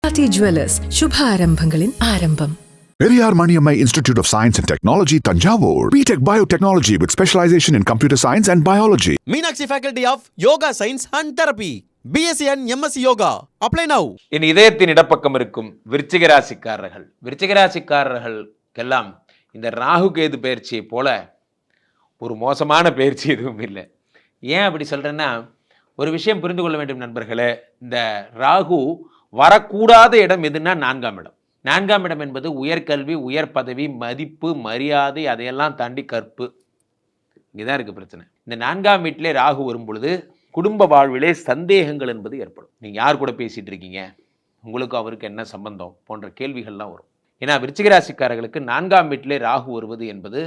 Pati Jewellers, Shubha Arambhangalin Arambam. Periyar Maniammai Institute of Science and Technology, Tanjavur. BTech Biotechnology with specialization in computer science and biology. Meenakshi Faculty of Yoga Science and Therapy. BSc and MSc Yoga. Apply now. என் இதயத்தின் இடப்பக்கம் இருக்கும் விருச்சிகராசிக்காரர்களுக்கெல்லாம் இந்த ராகு கேது பயிற்சியை போல ஒரு மோசமான பயிற்சி எதுவும் இல்லை. ஏன் அப்படி சொல்கிறேன்னா, ஒரு விஷயம் புரிந்து கொள்ள வேண்டும் நண்பர்களே. இந்த ராகு வரக்கூடாத இடம் எதுன்னா 4ஆம் இடம். 4ஆம் இடம் என்பது உயர்கல்வி, உயர் பதவி, மதிப்பு, மரியாதை, அதையெல்லாம் தாண்டி கற்பு. இங்கே தான் இருக்குது பிரச்சனை. இந்த 4ஆம் வீட்டிலே ராகு வரும் பொழுது குடும்ப வாழ்விலே சந்தேகங்கள் என்பது ஏற்படும். நீங்கள் யார் கூட பேசிகிட்டு இருக்கீங்க, உங்களுக்கு அவருக்கு என்ன சம்பந்தம் போன்ற கேள்விகள்லாம் வரும். ஏன்னா விருச்சிகராசிக்காரர்களுக்கு 4ஆம் வீட்டிலே ராகு வருவது என்பது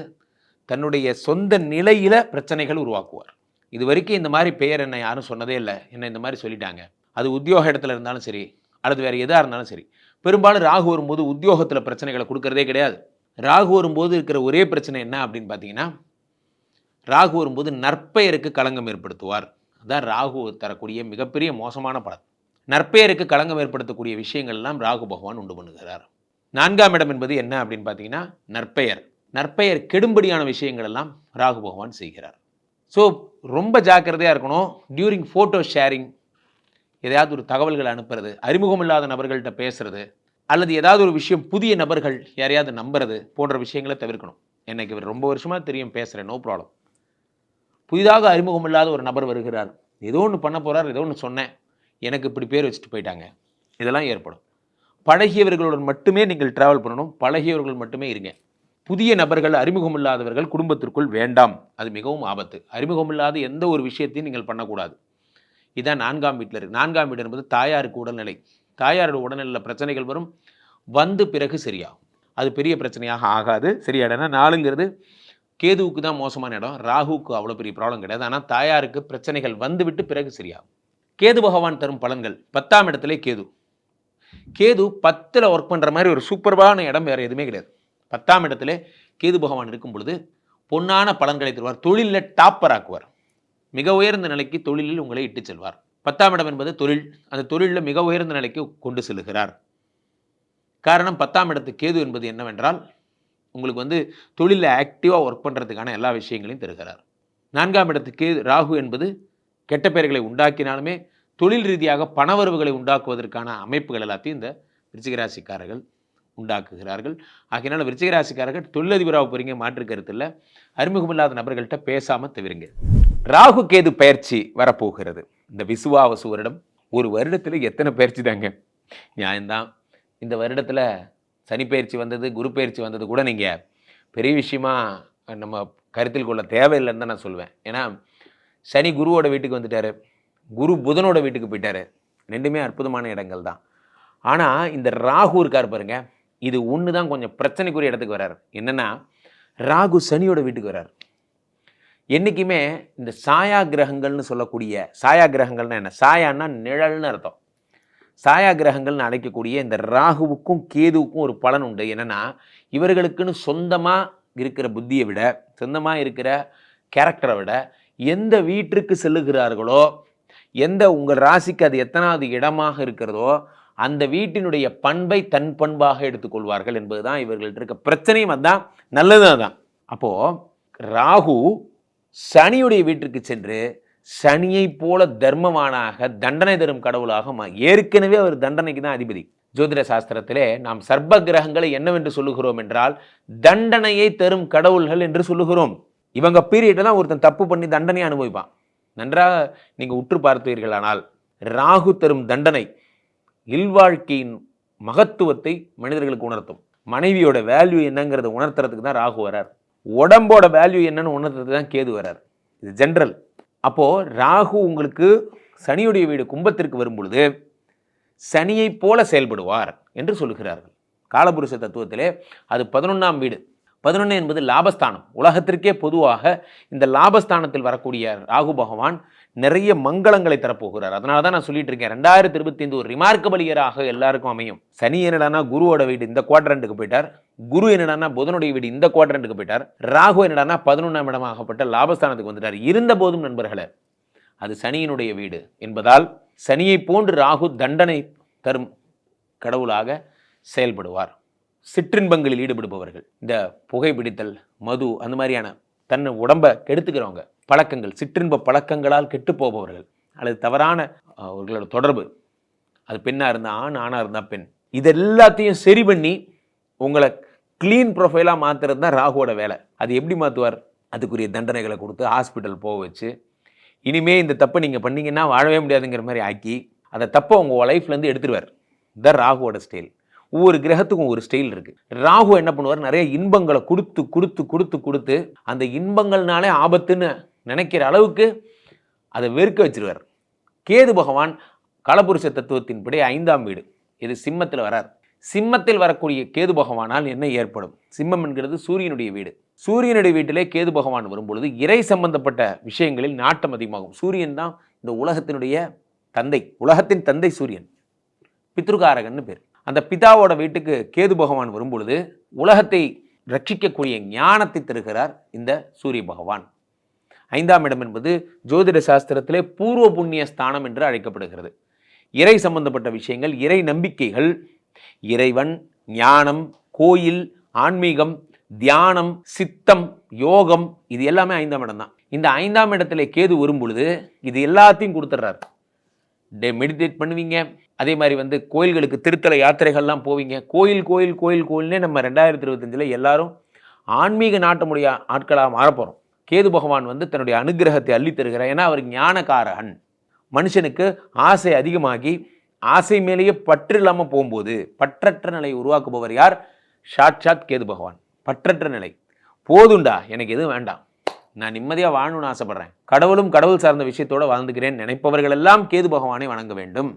தன்னுடைய சொந்த நிலையில் பிரச்சனைகள் உருவாக்குவார். இது வரைக்கும் இந்த மாதிரி பெயர் என்ன யாரும் சொன்னதே இல்லை, என்ன இந்த மாதிரி சொல்லிட்டாங்க. அது உத்தியோக இடத்துல இருந்தாலும் சரி, அல்லது வேறு எதாக இருந்தாலும் சரி. பெரும்பாலும் ராகு வரும்போது உத்தியோகத்தில் பிரச்சனைகளை கொடுக்கறதே கிடையாது. ராகு வரும்போது இருக்கிற ஒரே பிரச்சனை என்ன அப்படின்னு பார்த்தீங்கன்னா, ராகு வரும்போது நற்பெயருக்கு களங்கம் ஏற்படுத்துவார். அதுதான் ராகு தரக்கூடிய மிகப்பெரிய மோசமான பலன். நற்பெயருக்கு களங்கம் ஏற்படுத்தக்கூடிய விஷயங்கள்லாம் ராகு பகவான் உண்டு பண்ணுகிறார். 4ஆம் இடம் என்பது என்ன அப்படின்னு பார்த்தீங்கன்னா, நற்பெயர் கெடும்படியான விஷயங்கள் எல்லாம் ராகு பகவான் செய்கிறார். ஸோ ரொம்ப ஜாக்கிரதையாக இருக்கணும். டியூரிங் ஃபோட்டோ ஷேரிங், எதையாவது ஒரு தகவல்களை அனுப்புறது, அறிமுகம் இல்லாத நபர்கள்ட்ட பேசுறது, அல்லது ஏதாவது ஒரு விஷயம் புதிய நபர்கள் யாரையாவது நம்புறது போன்ற விஷயங்களை தவிர்க்கணும். எனக்கு இவர் ரொம்ப வருஷமாக தெரியும், பேசுகிறேன், நோ ப்ராப்ளம். புதிதாக அறிமுகம் இல்லாத ஒரு நபர் வருகிறார், ஏதோ ஒன்று பண்ண போகிறார், ஏதோ ஒன்று சொன்னேன், எனக்கு இப்படி பேர் வச்சுட்டு போயிட்டாங்க, இதெல்லாம் ஏற்படும். பழகியவர்களுடன் மட்டுமே நீங்கள் ட்ராவல் பண்ணணும், பழகியவர்கள் மட்டுமே இருங்க. புதிய நபர்கள், அறிமுகம் இல்லாதவர்கள் குடும்பத்திற்குள் வேண்டாம், அது மிகவும் ஆபத்து. அறிமுகம் இல்லாத எந்த ஒரு விஷயத்தையும் நீங்கள் பண்ணக்கூடாது. இதுதான் 4ஆம் வீட்டில் இருக்குது. 4ஆம் வீடு என்பது தாயாருக்கு உடல்நிலை. தாயாரோட உடல்நிலையில் பிரச்சனைகள் வரும், வந்து பிறகு சரியாகும். அது பெரிய பிரச்சனையாக ஆகாது, சரியாடனா. 4ங்கிறது கேதுவுக்கு தான் மோசமான இடம், ராகுவுக்கு அவ்வளோ பெரிய ப்ராப்ளம் கிடையாது. ஆனால் தாயாருக்கு பிரச்சனைகள் வந்து விட்டு பிறகு சரியாகும். கேது பகவான் தரும் பலன்கள். 10ஆம் இடத்துல கேது 10ல் ஒர்க் பண்ணுற மாதிரி ஒரு சூப்பர்பான இடம் வேறு எதுவுமே கிடையாது. 10ஆம் இடத்துல கேது பகவான் இருக்கும் பொழுது பொன்னான பலன்களை தருவார். தொழிலில் டாப்பர் ஆக்குவார். மிக உயர்ந்த நிலைக்கு தொழிலில் உங்களை இட்டு செல்வார். 10ஆம் இடம் என்பது தொழில். அந்த தொழிலில் மிக உயர்ந்த நிலைக்கு கொண்டு செல்கிறார். காரணம், 10ஆம் இடத்து கேது என்பது என்னவென்றால், உங்களுக்கு தொழிலில் ஆக்டிவாக ஒர்க் பண்ணுறதுக்கான எல்லா விஷயங்களையும் தருகிறார். 4ஆம் இடத்து கேது ராகு என்பது கெட்ட பெயர்களை உண்டாக்கினாலுமே தொழில் ரீதியாக பணவரவுகளை உண்டாக்குவதற்கான அமைப்புகள் எல்லாத்தையும் இந்த விருச்சிகராசிக்காரர்கள் உண்டாக்குகிறார்கள். ஆகையினால விருச்சிகராசிக்காரர்கள் தொழிலதிபராக போகிறீங்க, மாற்று கருத்து இல்லை. அறிமுகமில்லாத நபர்கள்ட்ட பேசாமல் தவிருங்க. ராகு கேது பயிற்சி வரப்போகிறது. இந்த விசுவாவசு வருடம். ஒரு வருடத்தில் எத்தனை பயிற்சி தாங்க, நியாயம்தான். இந்த வருடத்தில் சனி பயிற்சி வந்தது, குரு பயிற்சி வந்தது கூட நீங்கள் பெரிய விஷயமா நம்ம கருத்தில் கொள்ள தேவையில்லைன்னு தான் நான் சொல்வேன். ஏன்னா சனி குருவோட வீட்டுக்கு வந்துட்டார், குரு புதனோட வீட்டுக்கு போயிட்டார். ரெண்டுமே அற்புதமான இடங்கள் தான். ஆனால் இந்த ராகு இருக்கார் பாருங்க, இது ஒன்று தான் கொஞ்சம் பிரச்சனைக்குரிய இடத்துக்கு வர்றார். என்னென்னா, ராகு சனியோட வீட்டுக்கு வர்றார். என்றைக்குமே இந்த சாயா கிரகங்கள்னு சொல்லக்கூடிய, சாயா கிரகங்கள்னா என்ன, சாயான்னா நிழல்னு அர்த்தம். சாயா கிரகங்கள்னு அழைக்கக்கூடிய இந்த ராகுவுக்கும் கேதுவுக்கும் ஒரு பலன் உண்டு. என்னென்னா, இவர்களுக்குன்னு சொந்தமாக இருக்கிற புத்தியை விட, சொந்தமாக இருக்கிற கேரக்டரை விட, எந்த வீட்டிற்கு செல்லுகிறார்களோ, எந்த உங்கள் ராசிக்கு அது எத்தனாவது இடமாக இருக்கிறதோ, அந்த வீட்டினுடைய பண்பை தன் பண்பாக எடுத்துக்கொள்வார்கள் என்பது தான் இவர்கள்ட்ட இருக்க பிரச்சனையும். அதுதான் நல்லது. தான் அப்போது ராகு சனியுடைய வீட்டிற்கு சென்று சனியை போல தர்மவானாக தண்டனை தரும் கடவுளாக ஏற்கனவே அவர் தண்டனைக்கு தான் அதிபதி. ஜோதிட சாஸ்திரத்திலே நாம் சர்ப்ப கிரகங்களை என்னவென்று சொல்லுகிறோம் என்றால், தண்டனையை தரும் கடவுள்கள் என்று சொல்லுகிறோம். இவங்க பீரியட்ல தான் ஒருத்தன் தப்பு பண்ணி தண்டனையை அனுபவிப்பான். நன்றாக நீங்கள் உற்று பார்த்தீர்களானால், ராகு தரும் தண்டனை இல்வாழ்க்கையின் மகத்துவத்தை மனிதர்களுக்கு உணர்த்தும். மனைவியோட வேல்யூ என்னங்கிறத உணர்த்துறதுக்கு தான் ராகு வரார். உடம்போட வேல்யூ என்னன்னு உணர்த்துறதுக்கு தான் கேது வரார். இது ஜென்ரல். அப்போது ராகு உங்களுக்கு சனியுடைய வீடு கும்பத்திற்கு வரும் பொழுது சனியை போல செயல்படுவார் என்று சொல்லுகிறார்கள். காலபுருஷ தத்துவத்திலே அது 11ஆம் வீடு. 11 என்பது லாபஸ்தானம். உலகத்திற்கே பொதுவாக இந்த லாபஸ்தானத்தில் வரக்கூடிய ராகு பகவான் நிறைய மங்களங்களை தரப்போகிறார். அதனால தான் நான் சொல்லிட்டு இருக்கேன், 2025 ஒரு ரிமார்க்கபிள் இயராக எல்லாருக்கும் அமையும். சனி என்னடானா குருவோட வீடு இந்த குவாட்ரண்ட்டுக்கு போயிட்டார், குரு என்னடானா புதனுடைய வீடு இந்த குவாட்ரண்ட்டுக்கு போயிட்டார், ராகு என்னடானா 11ஆம் இடமாகப்பட்ட லாபஸ்தானத்துக்கு வந்துட்டார். இருந்த போதும் நண்பர்களே, அது சனியினுடைய வீடு என்பதால் சனியை போன்று ராகு தண்டனை தரும் கடவுளாக செயல்படுவார். சிற்றின்பங்களில் ஈடுபடுபவர்கள், இந்த புகைப்பிடித்தல், மது, அந்த மாதிரியான தன்னை உடம்பை கெடுத்துக்கிறவங்க, பழக்கங்கள், சிற்றின்ப பழக்கங்களால் கெட்டு போபவர்கள், அல்லது தவறான அவர்களோட தொடர்பு, அது பெண்ணாக இருந்தால் ஆண், ஆணாக இருந்தால் பெண், இது எல்லாத்தையும் சரி பண்ணி உங்களை க்ளீன் ப்ரொஃபைலாக மாற்றுறது தான் ராகுவோட வேலை. அது எப்படி மாற்றுவார்? அதுக்குரிய தண்டனைகளை கொடுத்து ஹாஸ்பிட்டல் போக வச்சு, இனிமே இந்த தப்பை நீங்கள் பண்ணீங்கன்னா வாழவே முடியாதுங்கிற மாதிரி ஆக்கி அந்த தப்பை உங்கள் லைஃப்லேருந்து எடுத்துருவார். இதுதான் ராகுவோட ஸ்டைல். ஒவ்வொரு கிரகத்துக்கும் ஒரு ஸ்டைல் இருக்குது. ராகு என்ன பண்ணுவார்? நிறைய இன்பங்களை கொடுத்து கொடுத்து கொடுத்து கொடுத்து அந்த இன்பங்கள்னாலே ஆபத்துன்னு நினைக்கிற அளவுக்கு அதை வெறுக்க வச்சிருவார். கேது பகவான் காலபுருஷ தத்துவத்தின்படி 5ஆம் வீடு, இது சிம்மத்தில் வரார். சிம்மத்தில் வரக்கூடிய கேது பகவானால் என்ன ஏற்படும்? சிம்மம் என்கிறது சூரியனுடைய வீடு. சூரியனுடைய வீட்டிலே கேது பகவான் வரும்பொழுது இறை சம்பந்தப்பட்ட விஷயங்களில் நாட்டம் அதிகமாகும். சூரியன் தான் இந்த உலகத்தினுடைய தந்தை, உலகத்தின் தந்தை சூரியன், பித்ருகாரகன்னு பேர். அந்த பிதாவோட வீட்டுக்கு கேது பகவான் வரும்பொழுது உலகத்தை ரட்சிக்கக்கூடிய ஞானத்தை தருகிறார் இந்த சூரிய பகவான். 5ஆம் இடம் என்பது ஜோதிட சாஸ்திரத்திலே பூர்வ புண்ணிய ஸ்தானம் என்று அழைக்கப்படுகிறது. இறை சம்பந்தப்பட்ட விஷயங்கள், இறை நம்பிக்கைகள், இறைவன், ஞானம், கோயில், ஆன்மீகம், தியானம், சித்தம், யோகம், இது எல்லாமே 5ஆம் இடம் தான். இந்த 5ஆம் இடத்துல கேது வரும் பொழுது இது எல்லாத்தையும் கொடுத்துட்றாரு. மெடிடேட் பண்ணுவீங்க, அதே மாதிரி கோயில்களுக்கு திருத்தல யாத்திரைகள்லாம் போவீங்க. கோயில் கோயில் கோயில் கோயில்னே நம்ம 2025 எல்லாரும் ஆன்மீக நாட்டமுடைய ஆட்களாக மாறப்போகிறோம். கேது பகவான் தன்னுடைய அனுகிரகத்தை அள்ளி தருகிறார். ஏன்னா அவர் ஞானகாரகன். மனுஷனுக்கு ஆசை அதிகமாகி ஆசை மேலேயே பற்று இல்லாமல் போகும்போது பற்றற்ற நிலையை உருவாக்குபவர் யார்? சாட்சாத் கேது பகவான். பற்றற்ற நிலை. போதுண்டா, எனக்கு எதுவும் வேண்டாம், நான் நிம்மதியாக வாழணும்னு ஆசைப்படுறேன், கடவுளும் கடவுள் சார்ந்த விஷயத்தோடு வாழ்ந்துக்கிறேன் நினைப்பவர்கள் எல்லாம் கேது பகவானை வணங்க வேண்டும்.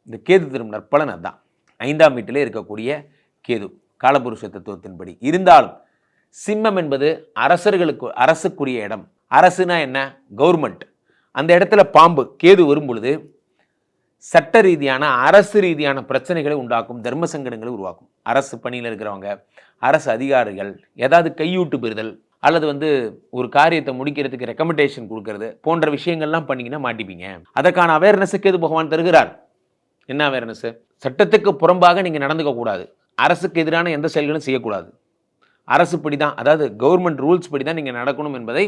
இந்த கேது தரும் நற்பலன் அதுதான். 5ஆம் வீட்டிலே இருக்கக்கூடிய கேது காலபுருஷ தத்துவத்தின்படி. இருந்தாலும் சிம்மம் என்பது அரசுக்குரிய இடம். அரசுனா என்ன? கவர்மெண்ட். அந்த இடத்துல பாம்பு கேது வரும் பொழுது சட்ட ரீதியான அரசு ரீதியான பிரச்சனைகளை உண்டாக்கும், தர்ம சங்கடங்களை உருவாக்கும். அரசு பணியில் இருக்கிறவங்க, அரசு அதிகாரிகள் ஏதாவது கையூட்டு பெறுதல் அல்லது ஒரு காரியத்தை முடிக்கிறதுக்கு ரெக்கமெண்டேஷன் கொடுக்கறது போன்ற விஷயங்கள்லாம் பண்ணிங்கன்னா மாட்டிப்பீங்க. அதற்கான அவேர்னஸை கேது பகவான் தருகிறார். என்ன அவேர்னஸ்? சட்டத்துக்கு புறம்பாக நீங்கள் நடந்துக்க கூடாது, அரசுக்கு எதிரான எந்த செயல்களும் செய்யக்கூடாது, அரசு படி தான், அதாவது கவர்மெண்ட் ரூல்ஸ் படி தான் நீங்கள் நடக்கணும் என்பதை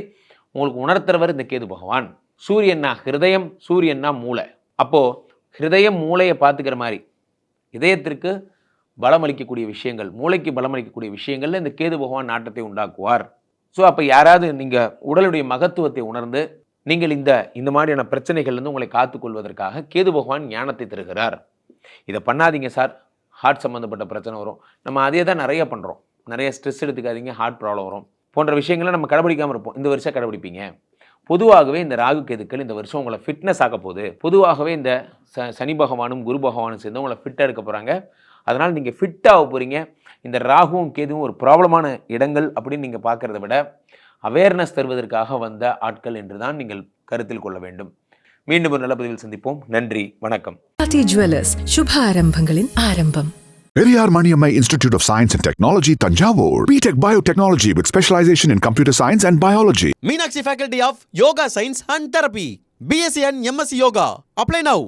உங்களுக்கு உணர்த்துறவர் இந்த கேது பகவான். சூரியன்னா ஹிருதயம், சூரியன்னா மூளை. அப்போது ஹிருதயம் மூளையை பார்த்துக்கிற மாதிரி இதயத்திற்கு பலமளிக்கக்கூடிய விஷயங்கள், மூளைக்கு பலமளிக்கக்கூடிய விஷயங்கள்ல இந்த கேது பகவான் நாட்டத்தை உண்டாக்குவார். ஸோ அப்போ யாராவது நீங்கள் உடலுடைய மகத்துவத்தை உணர்ந்து நீங்கள் இந்த மாதிரியான பிரச்சனைகள்லேருந்து உங்களை காத்துக்கொள்வதற்காக கேது பகவான் ஞானத்தை தருகிறார். இதை பண்ணாதீங்க சார், ஹார்ட் சம்மந்தப்பட்ட பிரச்சனை வரும், நம்ம அதே தான் நிறைய பண்ணுறோம். நிறைய ஸ்ட்ரெஸ் எடுத்துக்காதீங்க, ஹார்ட் ப்ராப்ளம் வரும் போன்ற விஷயங்களை நம்ம கடைபிடிக்காமல் இருப்போம். இந்த வருஷம் கடைபிடிப்பீங்க. பொதுவாகவே இந்த ராகு கேதுக்கள் இந்த வருஷம் உங்களை ஃபிட்னஸ் ஆக போகுது. பொதுவாகவே இந்த சனி பகவானும் குரு பகவானும் சேர்ந்து உங்களை ஃபிட்டாக இருக்க போகிறாங்க. அதனால் நீங்கள் ஃபிட்டாக போகிறீங்க. இந்த ராகுவும் கேதுவும் ஒரு ப்ராப்ளமான இடங்கள் அப்படின்னு நீங்கள் பார்க்குறத விட அவேர்னஸ் தருவதற்காக வந்த ஆட்கள் என்று தான் நீங்கள் கருத்தில் கொள்ள வேண்டும். மீண்டும் ஒரு நல்ல பதிவில் சந்திப்போம். நன்றி, வணக்கம். ஆதி ஜுவல்லர்ஸ், சுப ஆரம்பங்களின் ஆரம்பம். Periyar Maniammai Institute of Science and Technology, Tanjavur. BTech Biotechnology with specialization in computer science and biology. Meenakshi Faculty of Yoga Science and Therapy. BSc and MSc Yoga. Apply now.